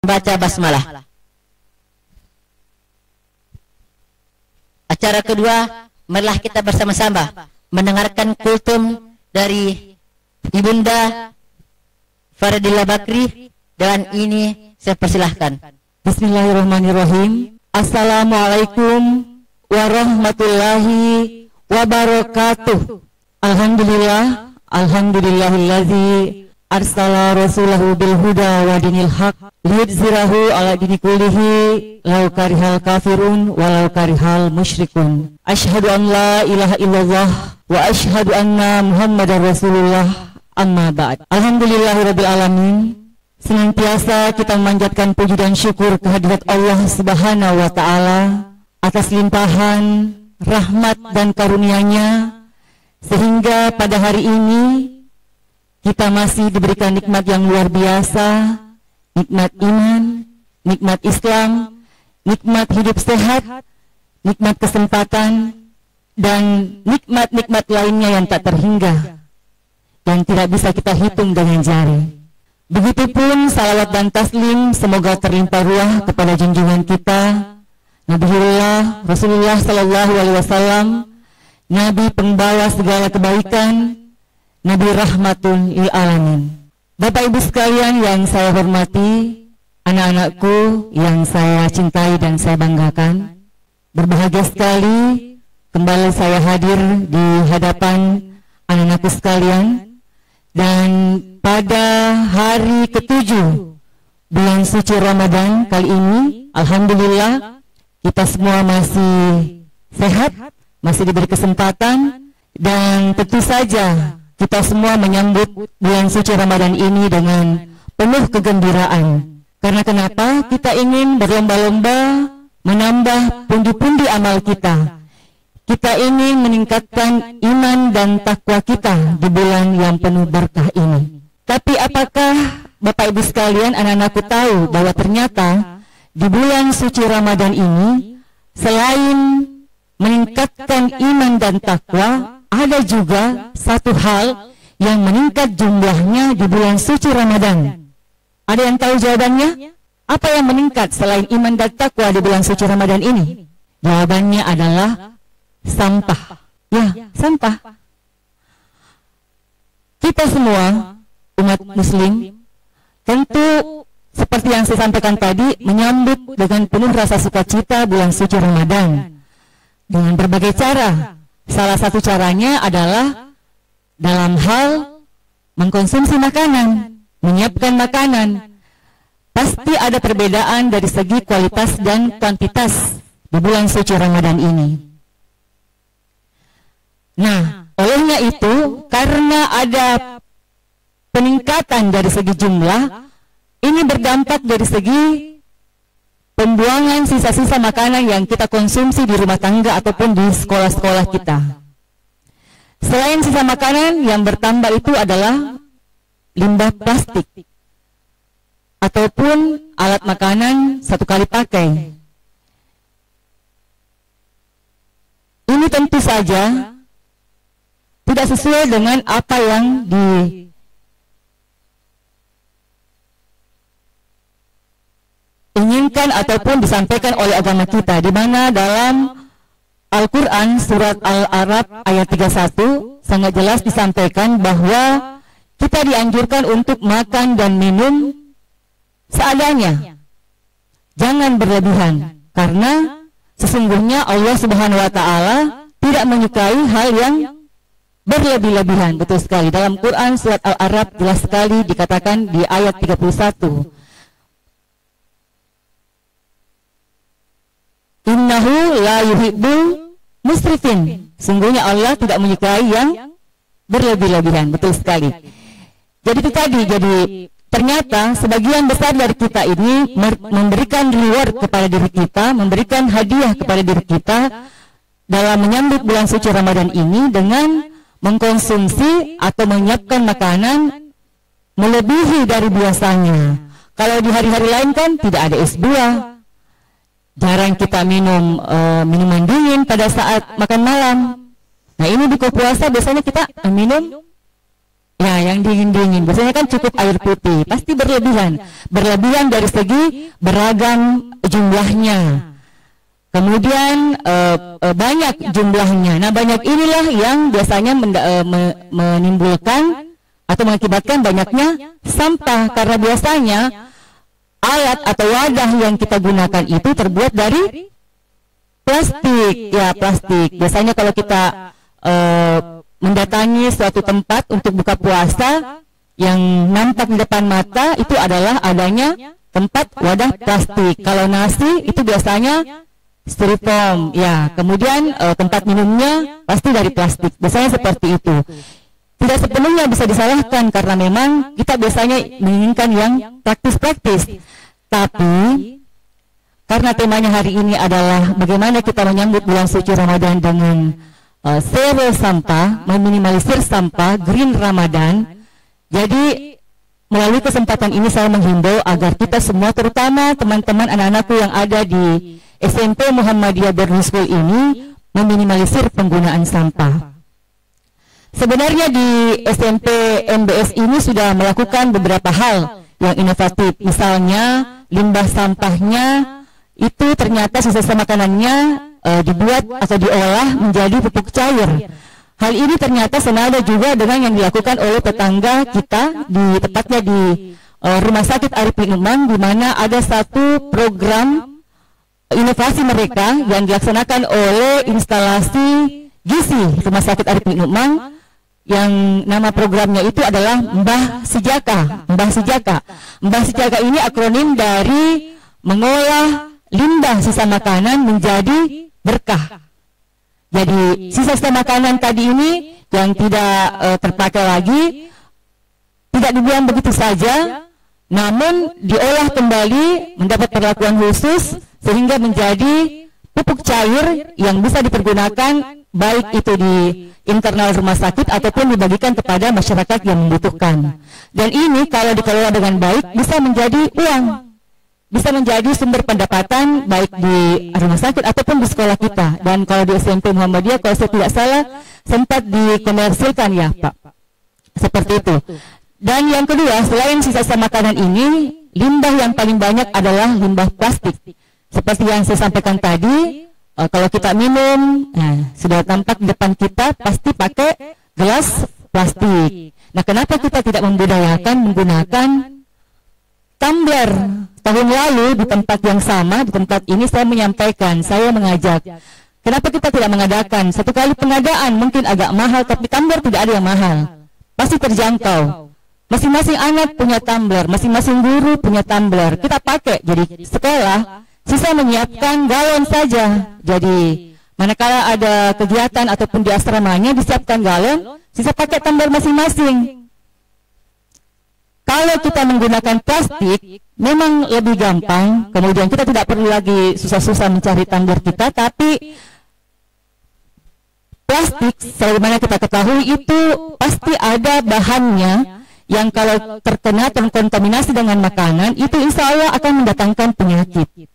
baca basmalah. Acara kedua, marilah kita bersama-sama mendengarkan kultum dari Ibunda Faridillah Bakri, dan ini saya persilahkan. Bismillahirrahmanirrahim. Assalamualaikum warahmatullahi wabarakatuh. Alhamdulillah, alhamdulillahillazi arsala rasulahu bil huda wa dinil haq liyudzhirahu ala dini kullihi law karihal kafirun walau karihal musyrikun. Asyhadu an la ilaha illallah wa asyhadu anna muhammadar rasulullah, amma ba'd. Alhamdulillahirabbil alamin. Senantiasa kita memanjatkan puji dan syukur kehadirat Allah Subhanahu wa taala atas limpahan rahmat dan karunia-Nya, sehingga pada hari ini kita masih diberikan nikmat yang luar biasa, nikmat iman, nikmat Islam, nikmat hidup sehat, nikmat kesempatan, dan nikmat-nikmat lainnya yang tak terhingga, yang tidak bisa kita hitung dengan jari. Begitupun salawat dan taslim semoga terlimpah ruah kepada junjungan kita Nabiullah Rasulullah Sallallahu Alaihi Wasallam, Nabi pembawa segala kebaikan, Nabi rahmatul lil alamin. Bapak Ibu sekalian yang saya hormati, anak-anakku yang saya cintai dan saya banggakan, berbahagia sekali kembali saya hadir di hadapan anak-anakku sekalian. Dan pada hari ke-7 bulan suci Ramadan kali ini, alhamdulillah kita semua masih sehat, masih diberi kesempatan, dan tentu saja kita semua menyambut bulan suci Ramadan ini dengan penuh kegembiraan. Karena kenapa? Kita ingin berlomba-lomba menambah pundi-pundi amal kita. Kita ingin meningkatkan iman dan takwa kita di bulan yang penuh berkah ini. Tapi apakah Bapak Ibu sekalian, anak-anakku tahu bahwa ternyata di bulan suci Ramadan ini, selain meningkatkan iman dan takwa, ada juga satu hal yang meningkat jumlahnya di bulan suci Ramadan. Ada yang tahu jawabannya? Apa yang meningkat selain iman dan takwa di bulan suci Ramadan ini? Jawabannya adalah sampah. Ya, sampah. Kita semua umat muslim tentu seperti yang saya sampaikan tadi, menyambut dengan penuh rasa sukacita bulan suci Ramadan dengan berbagai cara. Salah satu caranya adalah dalam hal mengkonsumsi makanan, menyiapkan makanan. Pasti ada perbedaan dari segi kualitas dan kuantitas di bulan suci Ramadan ini. Nah, olehnya itu, karena ada peningkatan dari segi jumlah, ini berdampak dari segi pembuangan sisa-sisa makanan yang kita konsumsi di rumah tangga ataupun di sekolah-sekolah kita. Selain sisa makanan, yang bertambah itu adalah limbah plastik ataupun alat makanan satu kali pakai. Ini tentu saja tidak sesuai dengan apa yang diinginkan ataupun disampaikan oleh agama kita, di mana dalam Al-Quran surat Al-A'raf ayat 31 sangat jelas disampaikan bahwa kita dianjurkan untuk makan dan minum seadanya, jangan berlebihan, karena sesungguhnya Allah Subhanahu wa taala tidak menyukai hal yang berlebih-lebihan. Betul sekali, dalam Quran surat Al-A'raf jelas sekali dikatakan di ayat 31, innahu la yuhibbul musrifin, sungguhnya Allah tidak menyukai yang berlebih-lebihan. Betul sekali. Jadi itu tadi, jadi ternyata sebagian besar dari kita ini memberikan reward kepada diri kita, memberikan hadiah kepada diri kita dalam menyambut bulan suci Ramadan ini dengan mengkonsumsi atau menyiapkan makanan melebihi dari biasanya. Kalau di hari-hari lain kan tidak ada es buah, jarang kita minum minuman dingin pada saat makan malam. Nah, ini buka puasa biasanya kita minum Ya, yang dingin-dingin. Biasanya kan cukup air putih. Pasti berlebihan. Berlebihan dari segi beragam jumlahnya. Kemudian banyak jumlahnya. Nah, banyak inilah yang biasanya menimbulkan atau mengakibatkan banyaknya sampah. Karena biasanya alat atau wadah yang kita gunakan itu terbuat dari plastik. Ya, plastik. Biasanya kalau kita mendatangi suatu tempat untuk buka puasa, yang nampak di depan mata itu adalah adanya tempat wadah plastik. Kalau nasi itu biasanya styrofoam, ya. Kemudian tempat minumnya pasti dari plastik. Biasanya seperti itu. Tidak sepenuhnya bisa disalahkan karena memang kita biasanya menginginkan yang praktis-praktis. Tapi karena temanya hari ini adalah bagaimana kita menyambut bulan suci Ramadan dengan zero sampah, meminimalisir sampah, green Ramadan. Jadi melalui kesempatan ini saya menghimbau agar kita semua, terutama teman-teman anak-anakku yang ada di SMP Muhammadiyah Boarding School ini, meminimalisir penggunaan sampah. Sebenarnya di SMP MBS ini sudah melakukan beberapa hal yang inovatif. Misalnya limbah sampahnya itu ternyata sisa makanannya dibuat atau diolah menjadi pupuk cair. Hal ini ternyata senada juga dengan yang dilakukan oleh tetangga kita tepatnya di Rumah Sakit Arif Numan, di mana ada satu program inovasi mereka yang dilaksanakan oleh instalasi gizi Rumah Sakit Arif Numan, yang nama programnya itu adalah Mbah Sejaka. Mbah Sejaka. Mbah Sejaka ini akronim dari mengolah limbah sisa makanan menjadi berkah. Jadi sisa-sisa makanan tadi ini yang tidak terpakai lagi tidak dibuang begitu saja, namun diolah kembali mendapat perlakuan khusus sehingga menjadi pupuk cair yang bisa dipergunakan baik itu di internal rumah sakit ataupun dibagikan kepada masyarakat yang membutuhkan. Dan ini kalau dikelola dengan baik bisa menjadi uang, bisa menjadi sumber pendapatan baik di rumah sakit ataupun di sekolah kita. Dan kalau di SMP Muhammadiyah, kalau saya tidak salah, sempat dikomersilkan ya Pak, seperti itu. Dan yang kedua, selain sisa-sisa makanan ini, limbah yang paling banyak adalah limbah plastik. Seperti yang saya sampaikan tadi, kalau kita minum, sudah tampak di depan kita pasti pakai gelas plastik. Nah, kenapa kita tidak membudayakan menggunakan tumbler? Tahun lalu di tempat yang sama, di tempat ini saya menyampaikan, saya mengajak, kenapa kita tidak mengadakan satu kali pengadaan, mungkin agak mahal, tapi tumbler tidak ada yang mahal, pasti terjangkau. Masing-masing anak punya tumbler, masing-masing guru punya tumbler, kita pakai. Jadi sekolah sisa menyiapkan galon saja. Jadi manakala ada kegiatan ataupun di asramanya disiapkan galon, sisa pakai tumbler masing-masing. Kalau kita menggunakan plastik, memang lebih gampang, kemudian kita tidak perlu lagi susah-susah mencari tumbler kita, tapi plastik, sebagaimana kita ketahui itu pasti ada bahannya yang kalau terkena terkontaminasi dengan makanan, itu insya Allah akan mendatangkan penyakit.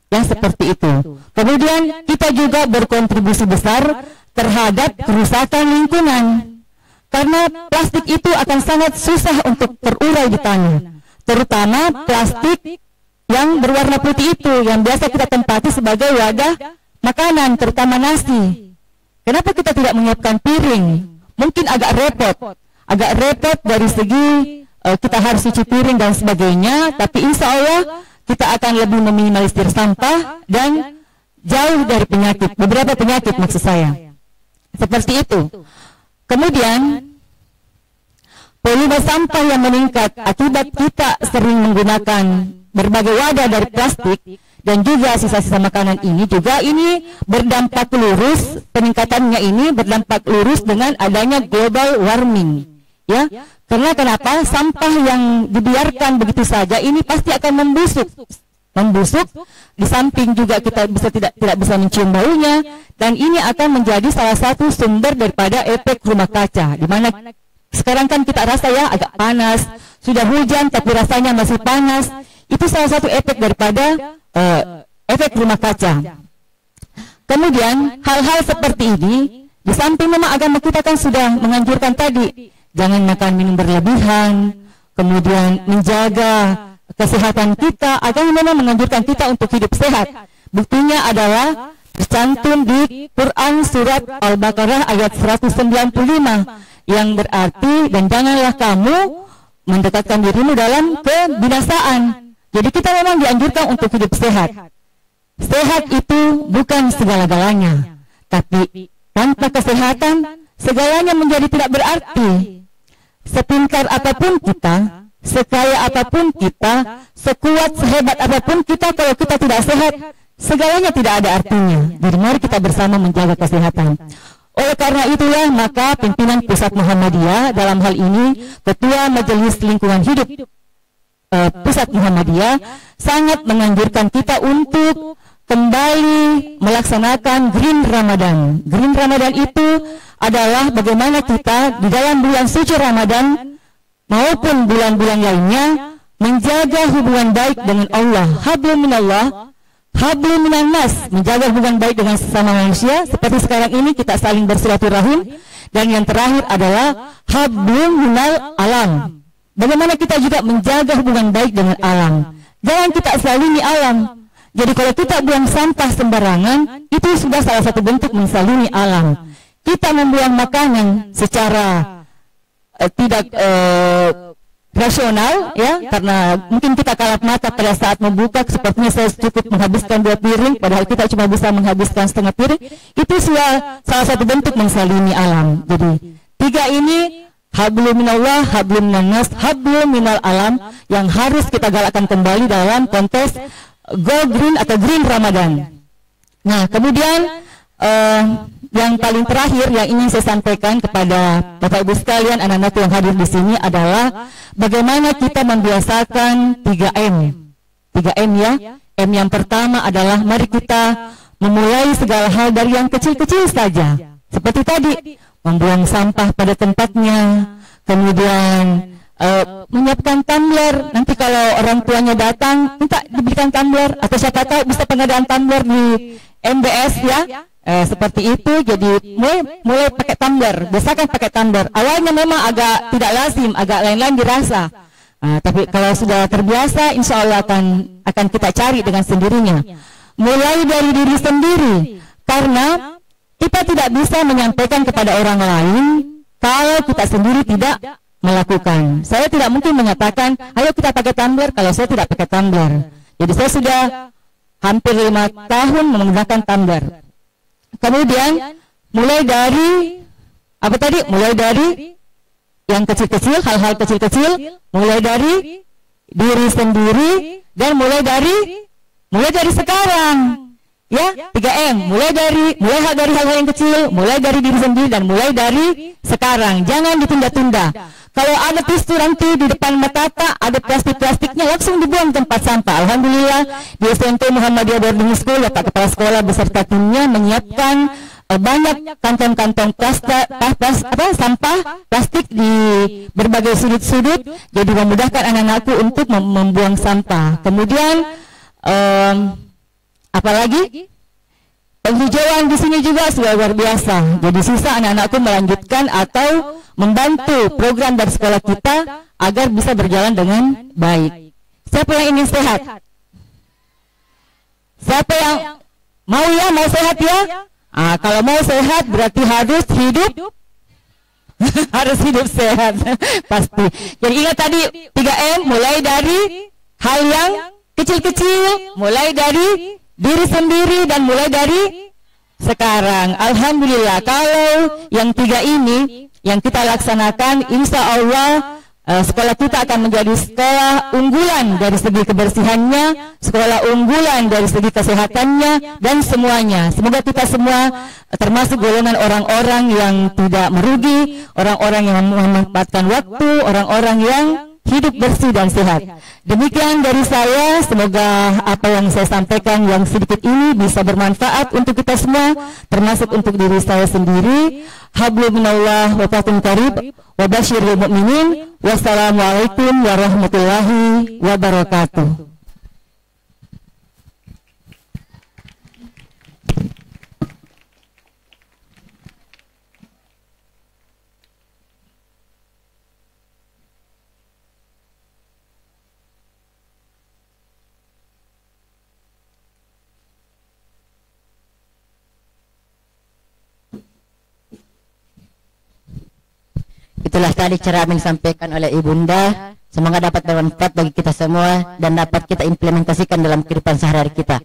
Yang seperti itu. Kemudian kita juga berkontribusi besar terhadap kerusakan lingkungan. Karena plastik itu akan sangat susah untuk terurai di tanah, terutama plastik yang berwarna putih itu, yang biasa kita tempati sebagai wadah makanan, terutama nasi. Kenapa kita tidak menyiapkan piring? Mungkin agak repot dari segi kita harus cuci piring dan sebagainya, tapi insya Allah kita akan lebih meminimalisir sampah dan jauh dari penyakit, beberapa penyakit maksud saya. Seperti itu. Kemudian volume sampah yang meningkat akibat kita sering menggunakan berbagai wadah dari plastik dan juga sisa-sisa makanan ini juga ini berdampak lurus, peningkatannya ini berdampak lurus dengan adanya global warming, ya. Karena kenapa? Sampah yang dibiarkan begitu saja ini pasti akan membusuk. Di samping juga kita tidak bisa mencium baunya, dan ini akan menjadi salah satu sumber daripada efek rumah kaca, di mana sekarang kan kita rasa ya agak panas, sudah hujan tapi rasanya masih panas. Itu salah satu efek daripada efek rumah kaca. Kemudian hal-hal seperti ini, di samping memang agama kita kan sudah menganjurkan tadi, jangan makan minum berlebihan, kemudian menjaga kesehatan kita. Agama memang menganjurkan kita untuk hidup sehat. Buktinya adalah tercantum di Quran surat Al-Baqarah ayat 195 yang berarti, dan janganlah kamu mendekatkan dirimu dalam kebinasaan. Jadi kita memang dianjurkan untuk hidup sehat. Sehat itu bukan segala-galanya, tapi tanpa kesehatan segalanya menjadi tidak berarti. Sepintar apapun kita, sekaya apapun kita, sekuat sehebat apapun kita, kalau kita tidak sehat, segalanya tidak ada artinya. Jadi mari kita bersama menjaga kesehatan. Oleh karena itulah maka pimpinan Pusat Muhammadiyah, dalam hal ini Ketua Majelis Lingkungan Hidup Pusat Muhammadiyah, sangat menganjurkan kita untuk kembali melaksanakan Green Ramadan. Green Ramadan itu adalah bagaimana kita di dalam bulan suci Ramadan maupun bulan-bulan lainnya menjaga hubungan baik dengan Allah. Hablum minallah, hablum minan nas, menjaga hubungan baik dengan sesama manusia. Seperti sekarang ini kita saling bersilaturahim. Dan yang terakhir adalah hablum minal alam, bagaimana kita juga menjaga hubungan baik dengan alam. Jangan kita zalimi alam. Jadi kalau kita buang sampah sembarangan, itu sudah salah satu bentuk mensalimi alam. Kita membuang makanan secara tidak rasional, ya, karena mungkin kita kalap mata pada saat membuka, sepertinya saya cukup menghabiskan 2 piring, padahal kita cuma bisa menghabiskan setengah piring. Itu sudah salah satu bentuk mensalimi alam. Jadi 3 ini, hablum minallah, hablum minan nas, hablum minal alam, yang harus kita galakkan kembali dalam kontes Go Green atau Green Ramadan. Nah, kemudian yang paling terakhir yang ingin saya sampaikan kepada Bapak Ibu sekalian, anak-anak yang hadir di sini adalah bagaimana kita membiasakan 3M. 3M ya. M yang pertama adalah mari kita memulai segala hal dari yang kecil-kecil saja. Seperti tadi, membuang sampah pada tempatnya, kemudian menyiapkan tumbler. Nanti kalau orang tuanya datang, minta diberikan tumbler, atau siapa tahu bisa pengadaan tumbler di MBS ya. Seperti itu. Jadi mulai pakai tumbler, biasakan pakai tumbler. Awalnya memang agak tidak lazim, agak lain-lain dirasa. Tapi kalau sudah terbiasa, insya Allah akan kita cari dengan sendirinya. Mulai dari diri sendiri, karena kita tidak bisa menyampaikan kepada orang lain kalau kita sendiri tidak melakukan. Saya tidak mungkin menyatakan, ayo kita pakai tumbler kalau saya tidak pakai tumbler. Jadi saya sudah hampir 5 tahun menggunakan tumbler. Kemudian mulai dari apa tadi? Mulai dari yang kecil-kecil, hal-hal kecil-kecil, mulai dari diri sendiri, dan mulai dari sekarang. Ya, 3M, mulai dari hal-hal yang kecil, mulai dari diri sendiri, dan mulai dari sekarang. Jangan ditunda-tunda. Kalau ada tisu nanti di depan mata, ada plastik-plastiknya, langsung dibuang tempat sampah. Alhamdulillah di SMP Muhammadiyah Boarding School, Bapak Kepala Sekolah beserta timnya menyiapkan banyak kantong-kantong sampah plastik di berbagai sudut-sudut, jadi memudahkan anak-anakku untuk membuang sampah. Kemudian apalagi penghijauan di sini juga sudah luar biasa. Jadi sisa anak-anakku melanjutkan atau membantu program dari sekolah kita agar bisa berjalan dengan baik. Siapa yang ingin sehat? Siapa yang mau sehat ya? Kalau mau sehat berarti harus hidup harus hidup sehat pasti. Jadi ingat tadi 3M, mulai dari hal yang kecil-kecil, mulai dari diri sendiri, dan mulai dari sekarang. Alhamdulillah kalau yang 3 ini yang kita laksanakan, insya Allah sekolah kita akan menjadi sekolah unggulan dari segi kebersihannya, sekolah unggulan dari segi kesehatannya, dan semuanya. Semoga kita semua termasuk golongan orang-orang yang tidak merugi, orang-orang yang memanfaatkan waktu, orang-orang yang hidup bersih dan sehat. Demikian dari saya, semoga apa yang saya sampaikan yang sedikit ini bisa bermanfaat untuk kita semua, termasuk untuk diri saya sendiri. Hablum minallah wa fatum qarib wa basyiril mu'minin. Wassalamualaikum warahmatullahi wabarakatuh. Itulah tadi cara yang disampaikan oleh Ibunda. Semoga dapat bermanfaat bagi kita semua dan dapat kita implementasikan dalam kehidupan sehari-hari kita.